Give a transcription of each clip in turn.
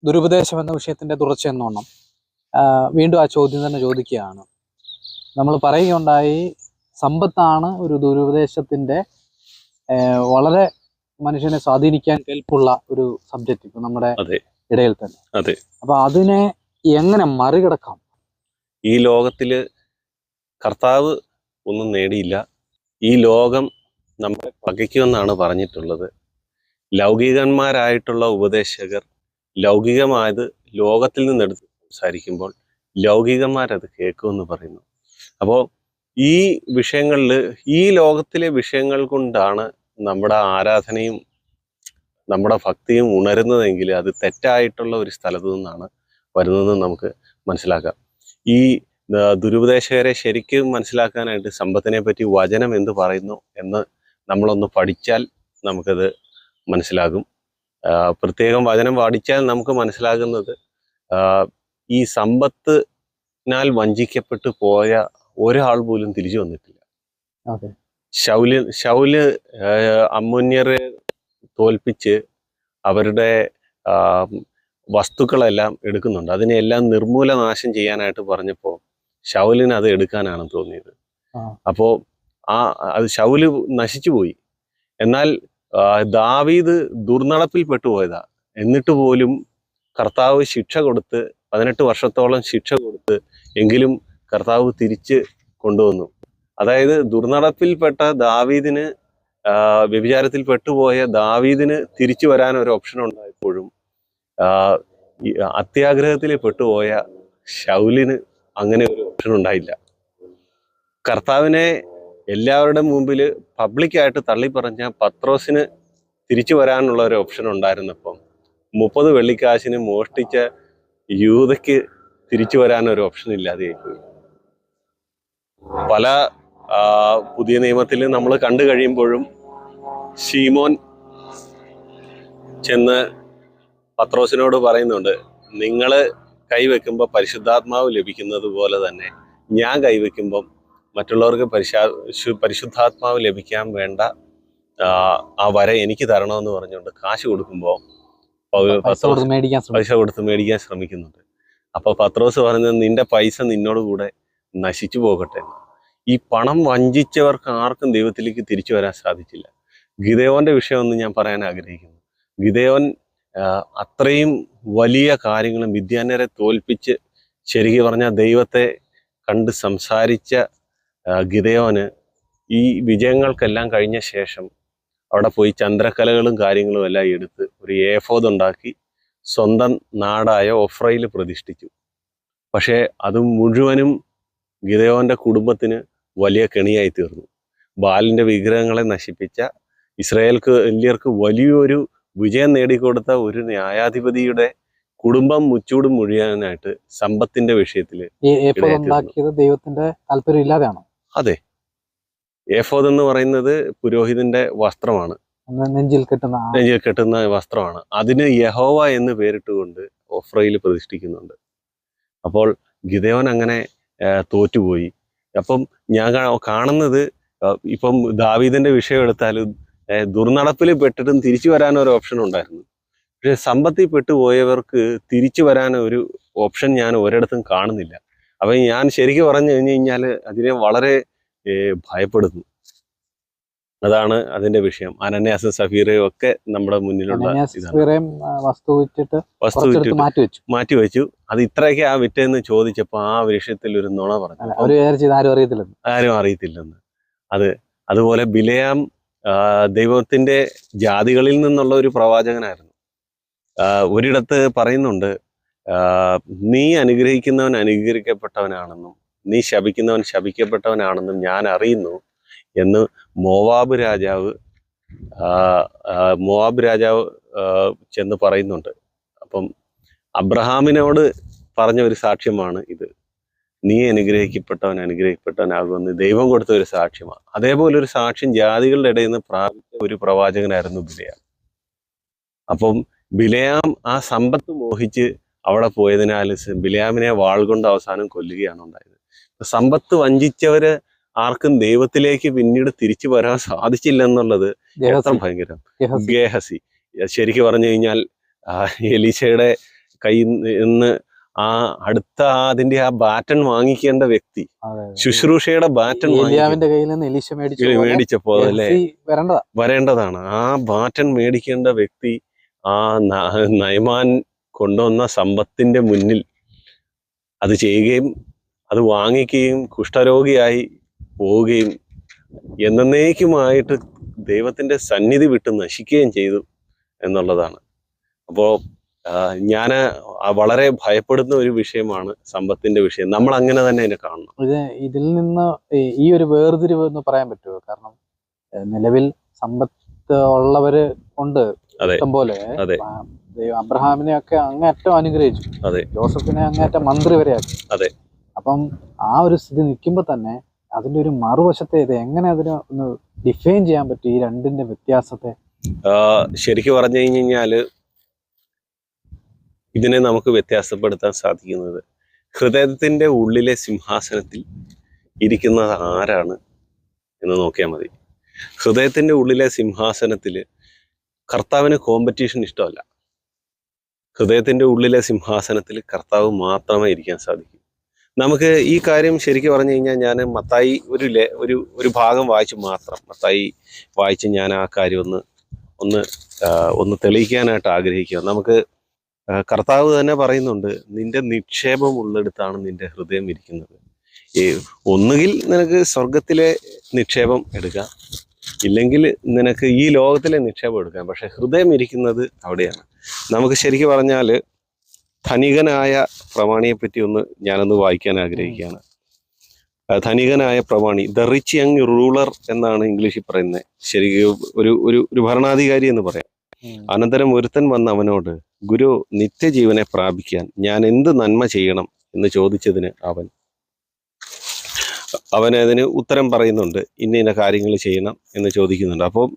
ദുരുപദേശം എന്ന വിഷയത്തിന്റെ തുടർച്ചയെന്നോണം വീണ്ടും ആ ചോദ്യം തന്നെ ചോദിക്കുകയാണ്. നമ്മൾ പറയുകയുണ്ടായി, സമ്പത്താണ് ഒരു ദുരുപദേശത്തിന്റെ വളരെ മനുഷ്യനെ സ്വാധീനിക്കാൻ കെൽപ്പുള്ള ഒരു സബ്ജക്റ്റ് ഇപ്പൊ നമ്മുടെ ഇടയിൽ തന്നെ. അപ്പൊ അതിനെ എങ്ങനെ മറികടക്കാം? ഈ ലോകത്തില് കർത്താവ് ഒന്നും നേടിയില്ല. ഈ ലോകം നമ്മളെ പകയ്ക്കുമെന്നാണ് പറഞ്ഞിട്ടുള്ളത്. ലൗകികന്മാരായിട്ടുള്ള ഉപദേശകർ ലൗകികമായത് ലോകത്തിൽ നിന്നെടുത്ത് സംസാരിക്കുമ്പോൾ ലൗകികന്മാരത് കേൾക്കുമെന്ന് പറയുന്നു. അപ്പോൾ ഈ വിഷയങ്ങളിൽ, ഈ ലോകത്തിലെ വിഷയങ്ങൾ കൊണ്ടാണ് നമ്മുടെ ആരാധനയും നമ്മുടെ ഭക്തിയും ഉണരുന്നതെങ്കിൽ അത് തെറ്റായിട്ടുള്ള ഒരു സ്ഥലത്തു നിന്നാണ് വരുന്നതെന്ന് നമുക്ക് മനസ്സിലാക്കാം. ഈ ദുരുപദേശകരെ ശരിക്കും മനസ്സിലാക്കാനായിട്ട് സമ്പത്തിനെ പറ്റി വചനം എന്ത് പറയുന്നു എന്ന് നമ്മളൊന്ന് പഠിച്ചാൽ നമുക്കത് മനസ്സിലാകും. പ്രത്യേകം വചനം പഠിച്ചാൽ നമുക്ക് മനസ്സിലാകുന്നത്, ഈ സമ്പത്തിനാൽ വഞ്ചിക്കപ്പെട്ടു പോയ ഒരാൾ പോലും തിരിച്ചു വന്നിട്ടില്ല. ശൗല് അമ്മോന്യരെ തോൽപ്പിച്ച് അവരുടെ വസ്തുക്കളെല്ലാം എടുക്കുന്നുണ്ട്. അതിനെല്ലാം നിർമൂലനാശം ചെയ്യാനായിട്ട് പറഞ്ഞപ്പോൾ ശൗലിന് അത് എടുക്കാനാണ് തോന്നിയത്. അപ്പോൾ അത് ശൗല് നശിച്ചു പോയി. എന്നാൽ ദാവീദ് ദുർനടപ്പിൽ പെട്ടുപോയതാ. എന്നിട്ട് പോലും കർത്താവ് ശിക്ഷ കൊടുത്ത് 18 വർഷത്തോളം ശിക്ഷ കൊടുത്ത് എങ്കിലും കർത്താവ് തിരിച്ച് കൊണ്ടുവന്നു. അതായത് ദുർനടപ്പിൽപ്പെട്ട ദാവീദിന്, വ്യഭിചാരത്തിൽ പെട്ടുപോയ ദാവീദിന് തിരിച്ചു വരാൻ ഒരു ഓപ്ഷൻ ഉണ്ടായപ്പോഴും അത്യാഗ്രഹത്തിൽ പെട്ടുപോയ ശൗലിന് അങ്ങനെ ഒരു ഓപ്ഷൻ ഉണ്ടായില്ല. കർത്താവിനെ എല്ലാവരുടെ മുമ്പിൽ പബ്ലിക്കായിട്ട് തള്ളിപ്പറഞ്ഞ പത്രോസിന് തിരിച്ചു വരാനുള്ള ഒരു ഓപ്ഷൻ ഉണ്ടായിരുന്നപ്പം 30 വെള്ളിക്കാശിന് മോഷ്ടിച്ച യൂദയ്ക്ക് തിരിച്ചു വരാനൊരു ഓപ്ഷൻ ഇല്ലാതെയായിപ്പോയി. പല പുതിയ നിയമത്തിൽ നമ്മൾ കണ്ടു കഴിയുമ്പോഴും ശീമോൻ ചെന്ന് പത്രോസിനോട് പറയുന്നുണ്ട്, നിങ്ങൾ കൈവെക്കുമ്പോൾ പരിശുദ്ധാത്മാവ് ലഭിക്കുന്നത് പോലെ തന്നെ ഞാൻ കൈവെക്കുമ്പം മറ്റുള്ളവർക്ക് പരിശുദ്ധാത്മാവ് ലഭിക്കാൻ വേണ്ട ആ വര എനിക്ക് തരണമെന്ന് പറഞ്ഞുകൊണ്ട് കാശ് കൊടുക്കുമ്പോൾ പൈസ കൊടുത്ത് മേടിക്കാൻ ശ്രമിക്കുന്നുണ്ട്. അപ്പൊ പത്രോസ് പറഞ്ഞത്, നിന്റെ പൈസ നിന്നോട് കൂടെ നശിച്ചു പോകട്ടെ. ഈ പണം വഞ്ചിച്ചവർക്ക് ആർക്കും ദൈവത്തിലേക്ക് തിരിച്ചു വരാൻ സാധിച്ചില്ല. ഗിദെയോന്റെ വിഷയമൊന്നും ഞാൻ പറയാൻ ആഗ്രഹിക്കുന്നു. ഗിദെയോൻ അത്രയും വലിയ കാര്യങ്ങളും മിദ്യാന്യരെ തോൽപ്പിച്ച് ശരിക്കും പറഞ്ഞാൽ ദൈവത്തെ കണ്ട് സംസാരിച്ച ഗിദെയോന് ഈ വിജയങ്ങൾക്കെല്ലാം കഴിഞ്ഞ ശേഷം അവിടെ പോയി ചന്ദ്രക്കലകളും കാര്യങ്ങളും എല്ലാം എടുത്ത് ഒരു ഏഫോദ് ഉണ്ടാക്കി സ്വന്തം നാടായ ഒഫ്രയിൽ പ്രതിഷ്ഠിച്ചു. പക്ഷേ അത് മുഴുവനും ഗിദെയോന്റെ കുടുംബത്തിന് വലിയ കെണിയായി തീർന്നു. ബാലിന്റെ വിഗ്രഹങ്ങളെ നശിപ്പിച്ച ഇസ്രായേൽക്ക് വലിയൊരു വിജയം നേടിക്കൊടുത്ത ഒരു ന്യായാധിപതിയുടെ കുടുംബം മുച്ചൂടും മുഴിയാനായിട്ട് സമ്പത്തിന്റെ വിഷയത്തില് ദൈവത്തിന്റെ താല്പര്യം ഇല്ലാതെയാണോ? അതെ, ഏഫോദ് എന്ന് പറയുന്നത് പുരോഹിതന്റെ വസ്ത്രമാണ്, നെഞ്ചിൽ കെട്ടുന്ന വസ്ത്രമാണ്. അതിന് യഹോവ എന്ന് പേരിട്ടുകൊണ്ട് ഒഫ്രയിൽ പ്രതിഷ്ഠിക്കുന്നുണ്ട്. അപ്പോൾ ഗിദെയോൻ അങ്ങനെ തോറ്റുപോയി. അപ്പം ഞാൻ കാണുന്നത്, ഇപ്പം ദാവീദിന്റെ വിഷയം എടുത്താലും ദുർനടപ്പിൽ പെട്ടിട്ടും തിരിച്ചു വരാനൊരു ഓപ്ഷൻ ഉണ്ടായിരുന്നു. പക്ഷെ സമ്പത്തിൽ പെട്ടുപോയവർക്ക് തിരിച്ചു വരാനൊരു ഓപ്ഷൻ ഞാൻ ഒരിടത്തും കാണുന്നില്ല. അപ്പൊ ഞാൻ ശരിക്കും പറഞ്ഞു കഴിഞ്ഞാൽ അതിനെ വളരെ ഭയപ്പെടുന്നു. അതാണ് അതിന്റെ വിഷയം. അനന്യാസും സഫീറയും ഒക്കെ നമ്മുടെ മുന്നിലുള്ള വസ്തു മാറ്റിവെച്ചു. അത് ഇത്രയൊക്കെ ആ വിറ്റെന്ന് ചോദിച്ചപ്പോ ആ വിഷയത്തിൽ ഒരു നുണ പറഞ്ഞു, ആരും അറിയത്തില്ലെന്ന്. അതുപോലെ ബിലെയാം ദൈവത്തിന്റെ ജാതികളിൽ നിന്നുള്ള ഒരു പ്രവാചകനായിരുന്നു. ഒരിടത്ത് പറയുന്നുണ്ട്, നീ അനുഗ്രഹിക്കുന്നവൻ അനുഗ്രഹിക്കപ്പെട്ടവനാണെന്നും നീ ശപിക്കുന്നവൻ ശപിക്കപ്പെട്ടവനാണെന്നും ഞാൻ അറിയുന്നു എന്ന് മോവാബ് രാജാവ് ചെന്ന് പറയുന്നുണ്ട്. അപ്പം അബ്രഹാമിനോട് പറഞ്ഞ ഒരു സാക്ഷ്യമാണ് ഇത്. നീ അനുഗ്രഹിക്കപ്പെട്ടവനാകുമെന്ന് ദൈവം കൊടുത്ത ഒരു സാക്ഷ്യമാണ്. അതേപോലെ ഒരു സാക്ഷ്യം ജാതികളുടെ ഇടയിൽ നിന്ന് പ്രാപിച്ച ഒരു പ്രവാചകനായിരുന്നു ബിലെയാം. അപ്പം ബിലെയാം ആ സമ്പത്ത് മോഹിച്ച് അവിടെ പോയതിനാൽ ബിലെയാമിനെ വാൾ കൊണ്ട് അവസാനം കൊല്ലുകയാണ് ഉണ്ടായത്. സമ്പത്ത് വഞ്ചിച്ചവര് ആർക്കും ദൈവത്തിലേക്ക് പിന്നീട് തിരിച്ചു വരാൻ സാധിച്ചില്ലെന്നുള്ളത് എത്ര ഭയങ്കരം. ഗേഹസി ശരിക്കും പറഞ്ഞു കഴിഞ്ഞാൽ എലീശയുടെ കയ്യിൽ നിന്ന് അടുത്ത അതിന്റെ ആ ബാറ്റൺ വാങ്ങിക്കേണ്ട വ്യക്തി, ശുശ്രൂഷയുടെ ബാറ്റൺ ഏലിയാവിന്റെ കയ്യിൽ നിന്ന് എലീശ മേടിച്ചപ്പോ അല്ലെ വരേണ്ടതാണ്. ആ ബാറ്റൺ മേടിക്കേണ്ട വ്യക്തി ആ നയമാൻ കൊണ്ടുവന്ന സമ്പത്തിന്റെ മുന്നിൽ അത് ചെയ്യുകയും അത് വാങ്ങിക്കുകയും കുഷ്ഠരോഗിയായി പോവുകയും എന്നേക്കുമായിട്ട് ദൈവത്തിന്റെ സന്നിധി വിട്ട് നശിക്കുകയും ചെയ്തു എന്നുള്ളതാണ്. അപ്പോൾ ഞാൻ വളരെ ഭയപ്പെടുന്ന ഒരു വിഷയമാണ് സമ്പത്തിന്റെ വിഷയം. നമ്മൾ അങ്ങനെ തന്നെ അതിനെ കാണണം. ഇതിൽ നിന്ന് ഈ ഒരു വേർതിരിവ് എന്ന് പറയാൻ പറ്റുമോ? കാരണം നിലവിൽ സമ്പത്ത് ഉള്ളവര് ഉണ്ട് ഇഷ്ടം പോലെ. അബ്രഹാമിനെ ഒക്കെ അങ്ങേറ്റം അനുഗ്രഹിച്ചു, ജോസഫിനെ അങ്ങേറ്റം മന്ത്രി വരെ ആക്കി. അപ്പം ആ ഒരു സ്ഥിതി നിൽക്കുമ്പോൾ തന്നെ അതിന്റെ ഒരു മറുവശത്തെ ഇത് എങ്ങനെ അതിനെ ഒന്ന് ഡിഫൈൻ ചെയ്യാൻ പറ്റും, ഈ രണ്ടിന്റെ വ്യത്യാസത്തെ? ശരിക്കും പറഞ്ഞു കഴിഞ്ഞാല് ഇതിനെ നമുക്ക് വ്യത്യാസപ്പെടുത്താൻ സാധിക്കുന്നത് ഹൃദയത്തിന്റെ ഉള്ളിലെ സിംഹാസനത്തിൽ ഇരിക്കുന്നത് ആരാണ് എന്ന് നോക്കിയാൽ മതി. ഹൃദയത്തിന്റെ ഉള്ളിലെ സിംഹാസനത്തിൽ കർത്താവിന് കോമ്പറ്റീഷൻ ഇഷ്ടമല്ല. ഹൃദയത്തിന്റെ ഉള്ളിലെ സിംഹാസനത്തിൽ കർത്താവ് മാത്രമേ ഇരിക്കാൻ സാധിക്കൂ. നമുക്ക് ഈ കാര്യം ശരിക്കും പറഞ്ഞു കഴിഞ്ഞാൽ ഞാൻ മത്തായി ഒരു ഭാഗം വായിച്ച് മാത്രം മത്തായി വായിച്ച് ഞാൻ ആ കാര്യം ഒന്ന് തെളിയിക്കാനായിട്ട് ആഗ്രഹിക്കുക. നമുക്ക് കർത്താവ് തന്നെ പറയുന്നുണ്ട്, നിന്റെ നിക്ഷേപം ഉള്ളിടത്താണ് നിന്റെ ഹൃദയം ഇരിക്കുന്നത്. ഒന്നുകിൽ നിനക്ക് സ്വർഗത്തിലെ നിക്ഷേപം എടുക്കാം, ഇല്ലെങ്കിൽ നിനക്ക് ഈ ലോകത്തിലെ നിക്ഷേപം എടുക്കാം. പക്ഷെ ഹൃദയം ഇരിക്കുന്നത് അവിടെയാണ്. നമുക്ക് ശരിക്കും പറഞ്ഞാൽ ധനികനായ പ്രമാണിയെപ്പറ്റി ഞാനൊന്ന് വായിക്കാൻ ആഗ്രഹിക്കുകയാണ്. ധനികനായ പ്രമാണി, ദ റിച്ച് യങ് റൂളർ എന്നാണ് ഇംഗ്ലീഷിൽ പറയുന്നത്. ശരിക്കും ഒരു ഭരണാധികാരി എന്ന് പറയാം. അനന്തരം ഒരുത്തൻ വന്ന് അവനോട്, ഗുരു, നിത്യജീവനെ പ്രാപിക്കാൻ ഞാൻ എന്ത് നന്മ ചെയ്യണം എന്ന് ചോദിച്ചതിന് അവൻ അതിന് ഉത്തരം പറയുന്നുണ്ട്, ഇന്ന കാര്യങ്ങൾ ചെയ്യണം എന്ന് ചോദിക്കുന്നുണ്ട്. അപ്പം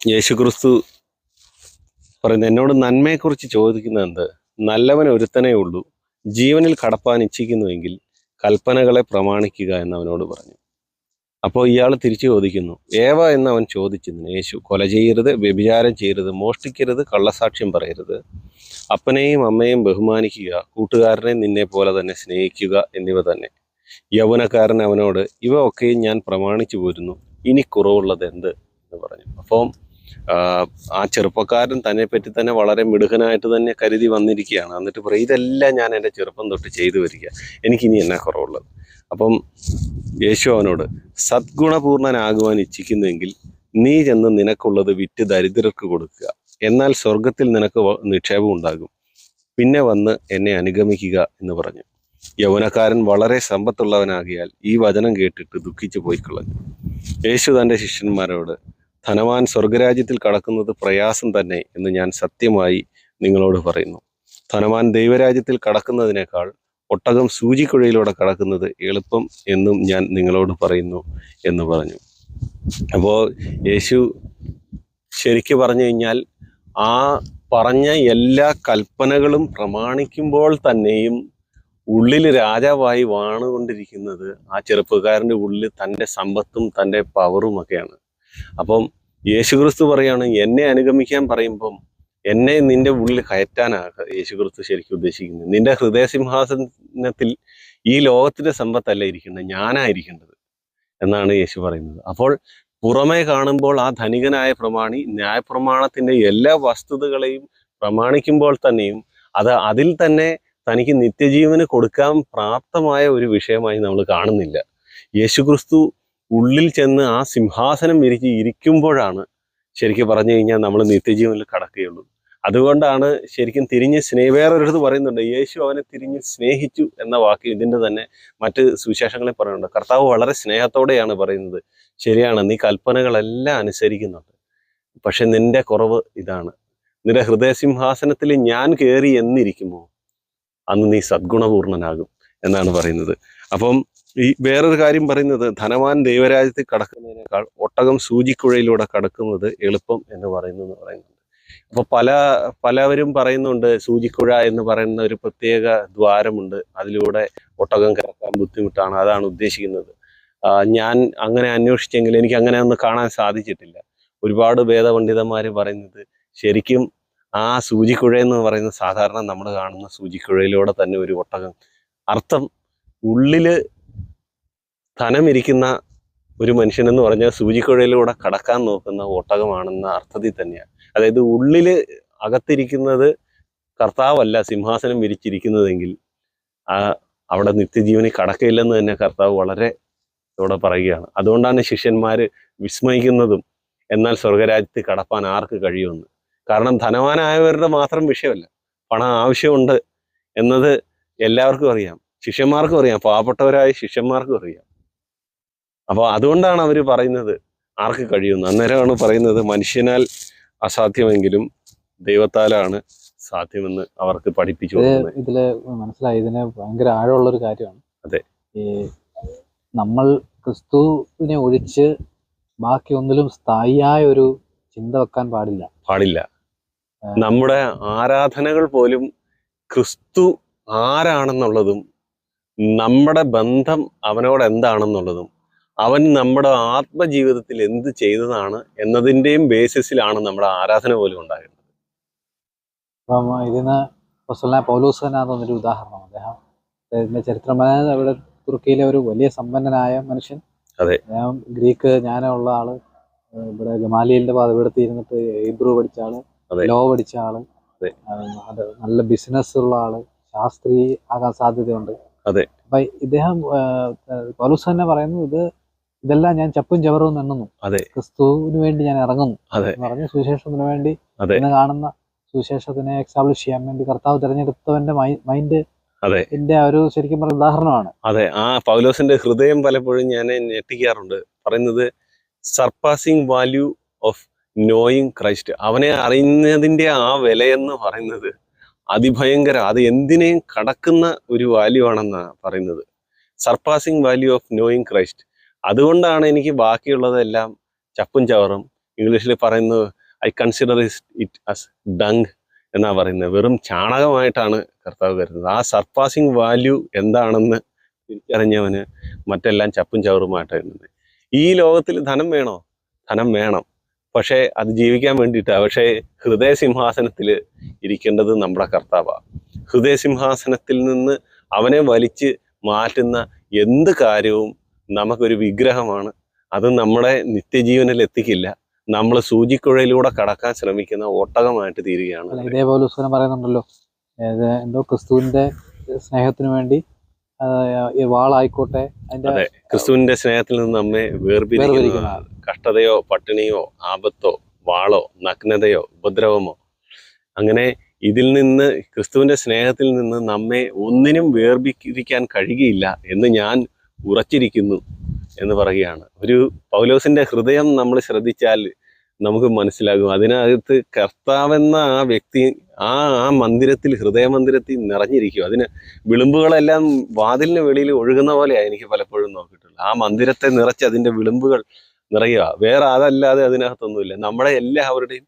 യേശുക്രിസ്തു പറയുന്നത്, എന്നോട് നന്മയെക്കുറിച്ച് ചോദിക്കുന്നത് എന്ത്? നല്ലവൻ ഒരുത്തനേ ഉള്ളൂ, ജീവനിൽ കടപ്പാൻ ഇച്ഛിക്കുന്നുവെങ്കിൽ കൽപ്പനകളെ പ്രമാണിക്കുക എന്നവനോട് പറഞ്ഞു. അപ്പോൾ ഇയാൾ തിരിച്ചു ചോദിക്കുന്നു, ഏവ എന്നവൻ ചോദിച്ചതിന് യേശു, കൊല ചെയ്യരുത്, വ്യഭിചാരം ചെയ്യരുത്, മോഷ്ടിക്കരുത്, കള്ളസാക്ഷ്യം പറയരുത്, അപ്പനെയും അമ്മയെയും ബഹുമാനിക്കുക, കൂട്ടുകാരനെ നിന്നെ പോലെ തന്നെ സ്നേഹിക്കുക എന്നിവ തന്നെ. യൗവനക്കാരൻ അവനോട്, ഇവ ഒക്കെയും ഞാൻ പ്രമാണിച്ചു പോരുന്നു, ഇനി കുറവുള്ളത് എന്ത് എന്ന് പറഞ്ഞു. അപ്പം ആ ചെറുപ്പക്കാരൻ തന്നെ പറ്റി തന്നെ വളരെ മിടുക്കനായിട്ട് തന്നെ കരുതി വന്നിരിക്കുകയാണ്. എന്നിട്ട് പറയും, ഇതെല്ലാം ഞാൻ എൻ്റെ ചെറുപ്പം തൊട്ട് ചെയ്തു വരിക, എനിക്കിനി എന്നാ കുറവുള്ളത്. അപ്പം യേശു അവനോട്, സദ്ഗുണപൂർണനാകുവാൻ ഇച്ഛിക്കുന്നുവെങ്കിൽ നീ ചെന്ന് നിനക്കുള്ളത് വിറ്റ് ദരിദ്രർക്ക് കൊടുക്കുക, എന്നാൽ സ്വർഗത്തിൽ നിനക്ക് നിക്ഷേപം ഉണ്ടാകും, പിന്നെ വന്ന് എന്നെ അനുഗമിക്കുക എന്ന് പറഞ്ഞു. യൗവനക്കാരൻ വളരെ സമ്പത്തുള്ളവനാകിയാൽ ഈ വചനം കേട്ടിട്ട് ദുഃഖിച്ചു പോയിക്കളഞ്ഞു. യേശു തൻ്റെ ശിഷ്യന്മാരോട്, ധനവാൻ സ്വർഗരാജ്യത്തിൽ കടക്കുന്നത് പ്രയാസം തന്നെ എന്ന് ഞാൻ സത്യമായി നിങ്ങളോട് പറയുന്നു. ധനവാൻ ദൈവരാജ്യത്തിൽ കടക്കുന്നതിനേക്കാൾ ഒട്ടകം സൂചിക്കുഴയിലൂടെ കടക്കുന്നത് എളുപ്പം എന്നും ഞാൻ നിങ്ങളോട് പറയുന്നു എന്ന് പറഞ്ഞു. അപ്പോൾ യേശു ശരിക്കു പറഞ്ഞു കഴിഞ്ഞാൽ ആ പറഞ്ഞ എല്ലാ കൽപ്പനകളും പ്രമാണിക്കുമ്പോൾ തന്നെയും ഉള്ളിൽ രാജാവായി വാണുകൊണ്ടിരിക്കുന്നത് ആ ചെറുപ്പക്കാരൻ്റെ ഉള്ളിൽ തൻ്റെ സമ്പത്തും തൻ്റെ പവറും ഒക്കെയാണ്. അപ്പം യേശുക്രിസ്തു പറയാണ്, എന്നെ അനുഗമിക്കാൻ പറയുമ്പം എന്നെ നിന്റെ ഉള്ളിൽ കയറ്റാനാണ് യേശുക്രിസ്തു ശരിക്കും ഉദ്ദേശിക്കുന്നത്. നിന്റെ ഹൃദയസിംഹാസനത്തിൽ ഈ ലോകത്തിന്റെ സമ്പത്തല്ല ഇരിക്കേണ്ടത്, ഞാനായിരിക്കേണ്ടത് എന്നാണ് യേശു പറയുന്നത്. അപ്പോൾ പുറമേ കാണുമ്പോൾ ആ ധനികനായ പ്രമാണി ന്യായപ്രമാണത്തിന്റെ എല്ലാ വസ്തുതകളെയും പ്രമാണിക്കുമ്പോൾ തന്നെയും അതിൽ തന്നെ തനിക്ക് നിത്യജീവന് കൊടുക്കാൻ പ്രാപ്തമായ ഒരു വിഷയമായി നമ്മൾ കാണുന്നില്ല. യേശുക്രിസ്തു ഉള്ളിൽ ചെന്ന് ആ സിംഹാസനം ഇരിക്കുമ്പോഴാണ് ശരിക്കും പറഞ്ഞു കഴിഞ്ഞാൽ നമ്മൾ നിത്യജീവനിൽ കടക്കുകയുള്ളൂ. അതുകൊണ്ടാണ് ശരിക്കും വേറൊരിടത്ത് പറയുന്നുണ്ട്, യേശു അവനെ തിരിഞ്ഞ് സ്നേഹിച്ചു എന്ന വാക്ക് ഇതിൻ്റെ തന്നെ മറ്റ് സുവിശേഷങ്ങളിൽ പറയുന്നുണ്ട്. കർത്താവ് വളരെ സ്നേഹത്തോടെയാണ് പറയുന്നത്, ശരിയാണ്, നീ കൽപ്പനകളെല്ലാം അനുസരിക്കുന്നുണ്ട്, പക്ഷെ നിന്റെ കുറവ് ഇതാണ്, നിന്റെ ഹൃദയസിംഹാസനത്തിൽ ഞാൻ കയറി എന്നിരിക്കുമോ അന്ന് നീ സദ്ഗുണപൂർണനാകും എന്നാണ് പറയുന്നത്. അപ്പം ഈ വേറൊരു കാര്യം പറയുന്നത്, ധനവാൻ ദൈവരാജ്യത്തിൽ കടക്കുന്നതിനേക്കാൾ ഒട്ടകം സൂചിക്കുഴയിലൂടെ കടക്കുന്നത് എളുപ്പം എന്ന് പറയുന്നുണ്ട്. അപ്പൊ പലവരും പറയുന്നുണ്ട്, സൂചിക്കുഴ എന്ന് പറയുന്ന ഒരു പ്രത്യേക ദ്വാരമുണ്ട്, അതിലൂടെ ഒട്ടകം കടക്കാൻ ബുദ്ധിമുട്ടാണ്, അതാണ് ഉദ്ദേശിക്കുന്നത്. ഞാൻ അങ്ങനെ അന്വേഷിച്ചെങ്കിൽ എനിക്ക് അങ്ങനെ ഒന്നും കാണാൻ സാധിച്ചിട്ടില്ല. ഒരുപാട് വേദപണ്ഡിതന്മാർ പറയുന്നത് ശരിക്കും ആ സൂചിക്കുഴ എന്ന് പറയുന്ന സാധാരണ നമ്മൾ കാണുന്ന സൂചിക്കുഴയിലൂടെ തന്നെ ഒരു ഒട്ടകം, അർത്ഥം ഉള്ളില് ധനമിരിക്കുന്ന ഒരു മനുഷ്യനെന്ന് പറഞ്ഞാൽ സൂചിക്കുഴയിലൂടെ കടക്കാൻ നോക്കുന്ന ഒട്ടകമാണെന്ന അർത്ഥത്തിൽ തന്നെയാണ്. അതായത് ഉള്ളില് അകത്തിരിക്കുന്നത് കർത്താവല്ല സിംഹാസനം വിരിച്ചിരിക്കുന്നതെങ്കിൽ അവിടെ നിത്യജീവനിൽ കടക്കയില്ലെന്ന് തന്നെ കർത്താവ് വളരെ ഇവിടെ പറയുകയാണ്. അതുകൊണ്ടാണ് ശിഷ്യന്മാര് വിസ്മയിക്കുന്നതും എന്നാൽ സ്വർഗരാജ്യത്തിൽ കടപ്പാൻ ആർക്ക് കഴിയുമെന്ന്. കാരണം ധനവാനായവരുടെ മാത്രം വിഷയമല്ല, പണം ആവശ്യമുണ്ട് എന്നത് എല്ലാവർക്കും അറിയാം, ശിഷ്യന്മാർക്കും അറിയാം, പാവപ്പെട്ടവരായ ശിഷ്യന്മാർക്കും അറിയാം. അപ്പോൾ അതുകൊണ്ടാണ് അവർ പറയുന്നത് ആർക്ക് കഴിയുമെന്ന്. അന്നേരമാണ് പറയുന്നത് മനുഷ്യനാൽ അസാധ്യമെങ്കിലും ദൈവത്താലാണ് സാധ്യമെന്ന് അവർക്ക് പഠിപ്പിച്ചു കൊടുക്കുന്നത്. ഇതില് മനസ്സിലായി, ഇതിന് ഭയങ്കര ആഴമുള്ളൊരു കാര്യമാണ്. അതെ, ഈ നമ്മൾ ക്രിസ്തുവിനെ ഒഴിച്ച് ബാക്കി ഒന്നിലും സ്ഥായിയായ ഒരു ചിന്ത വെക്കാൻ പാടില്ല. നമ്മുടെ ആരാധനകൾ പോലും ക്രിസ്തു ആരാണെന്നുള്ളതും നമ്മുടെ ബന്ധം അവനോട് എന്താണെന്നുള്ളതും അവൻ നമ്മുടെ ആത്മജീവിതത്തിൽ എന്ത് ചെയ്തതാണ് എന്നതിൻ്റെയും ബേസിസിലാണ് നമ്മുടെ ആരാധന പോലും ഉണ്ടാകുന്നത്. അപ്പം ഇതിന് പൗലോസ് തന്നെ അതൊന്നൊരു ഉദാഹരണം. അദ്ദേഹത്തിന്റെ ചരിത്രമായ അവിടെ തുർക്കിയിലെ ഒരു വലിയ സമ്പന്നനായ മനുഷ്യൻ. അതെ, അദ്ദേഹം ഗ്രീക്ക് ജ്ഞാനമുള്ള ആള്, ഇവിടെ ഗമാലിയലിന്റെ പദവിയെടുത്ത് ഇരുന്നിട്ട് ഹീബ്രു പഠിച്ച ആള്, ലോ പഠിച്ച ആള്, അത് നല്ല ബിസിനസ് ഉള്ള ആള്, ശാസ്ത്രി ആകാൻ സാധ്യതയുണ്ട്. അതെ. അപ്പൊ ഇദ്ദേഹം പൗലോസ് തന്നെ പറയുന്നു, ഇതെല്ലാം ഞാൻ ചപ്പും ചവറും എണ്ണുന്നു, ക്രിസ്തുവിന് വേണ്ടി ഞാൻ ഇറങ്ങുന്നു എന്ന് പറഞ്ഞ് സുവിശേഷത്തിന് വേണ്ടി ഇന്ന് കാണുന്ന സുവിശേഷത്തിനെ എക്സാബ്ലിഷ് ചെയ്യാൻ വേണ്ടി കർത്താവ് തിരഞ്ഞെടുത്തവന്റെ മൈൻഡ് ഒരു ശരിക്കും പറഞ്ഞ ഉദാഹരണമാണ്. അതെ, ആ പൗലോസിന്റെ ഹൃദയം പലപ്പോഴും ഞാൻ ഞെട്ടിക്കാറുണ്ട്. പറയുന്നത് സർപ്പാസിങ് വാല്യൂ ഓഫ് നോയിങ് ക്രൈസ്റ്റ്, അവനെ അറിയുന്നതിന്റെ ആ വിലയെന്ന് പറയുന്നത് അതിഭയങ്കര, അത് എന്തിനേയും കടക്കുന്ന ഒരു വാല്യൂ ആണെന്നാണ് പറയുന്നത്. സർപ്പാസിങ് വാല്യൂ ഓഫ് നോയിങ് ക്രൈസ്റ്റ്. അതുകൊണ്ടാണ് എനിക്ക് ബാക്കിയുള്ളതെല്ലാം ചപ്പും ചവറും. ഇംഗ്ലീഷിൽ പറയുന്നത് I consider it as dung എന്നാ പറയുന്നത്. വെറും ചാണകമായിട്ടാണ് കർത്താവ് കരുതുന്നത്. ആ സർപ്പാസിങ് വാല്യൂ എന്താണെന്ന് തിരിച്ചറിഞ്ഞവന് മറ്റെല്ലാം ചപ്പും ചവറുമായിട്ടാണ് എഴുതുന്നത്. ഈ ലോകത്തിൽ ധനം വേണോ? ധനം വേണം, പക്ഷേ അത് ജീവിക്കാൻ വേണ്ടിയിട്ടാണ്. പക്ഷേ ഹൃദയസിംഹാസനത്തിൽ ഇരിക്കേണ്ടത് നമ്മുടെ കർത്താവാണ്. ഹൃദയസിംഹാസനത്തിൽ നിന്ന് അവനെ വലിച്ച് മാറ്റുന്ന എന്ത് കാര്യവും നമുക്കൊരു വിഗ്രഹമാണ്. അത് നമ്മുടെ നിത്യജീവനിൽ എത്തിക്കില്ല. നമ്മൾ സൂചിക്കുഴയിലൂടെ കടക്കാൻ ശ്രമിക്കുന്ന ഒട്ടകമായിട്ട് തീരുകയാണ്. ഇതേപോലെ പറയുന്നുണ്ടല്ലോ, എന്തോ ക്രിസ്തുവിന്റെ സ്നേഹത്തിന് വേണ്ടി വാളായിക്കോട്ടെ, അതെ, ക്രിസ്തുവിന്റെ സ്നേഹത്തിൽ നിന്ന് നമ്മെ വേർപിരിക്കുന്ന കഷ്ടതയോ പട്ടിണിയോ ആപത്തോ വാളോ നഗ്നതയോ ഉപദ്രവമോ, അങ്ങനെ ഇതിൽ നിന്ന് ക്രിസ്തുവിന്റെ സ്നേഹത്തിൽ നിന്ന് നമ്മെ ഒന്നിനും വേർപിരിക്കാൻ കഴിയുകയില്ല എന്ന് ഞാൻ ഉറച്ചിരിക്കുന്നു എന്ന് പറയുകയാണ്. ഒരു പൗലോസിന്റെ ഹൃദയം നമ്മൾ ശ്രദ്ധിച്ചാൽ നമുക്ക് മനസ്സിലാകും. അതിനകത്ത് കർത്താവെന്ന ആ വ്യക്തി ആ മന്ദിരത്തിൽ, ഹൃദയമന്ദിരത്തിൽ നിറഞ്ഞിരിക്കും. അതിന് വിളിമ്പുകളെല്ലാം വാതിലിന് വെളിയിൽ ഒഴുകുന്ന പോലെയാണ് എനിക്ക് പലപ്പോഴും നോക്കിയിട്ടുള്ളത്. ആ മന്ദിരത്തെ നിറച്ച് അതിൻ്റെ വിളിമ്പുകൾ നിറയുക. വേറെ അതല്ലാതെ അതിനകത്തൊന്നുമില്ല. നമ്മുടെ എല്ലാവരുടെയും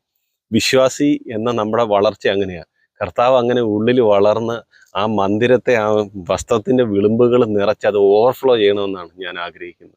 വിശ്വാസി എന്ന നമ്മുടെ വളർച്ച അങ്ങനെയാണ്. കർത്താവ് അങ്ങനെ ഉള്ളിൽ വളർന്ന് ആ മന്ദിരത്തെ, ആ വസ്ത്രത്തിൻ്റെ വിളിമ്പുകൾ നിറച്ച് അത് ഓവർഫ്ലോ ചെയ്യണമെന്നാണ് ഞാൻ ആഗ്രഹിക്കുന്നത്.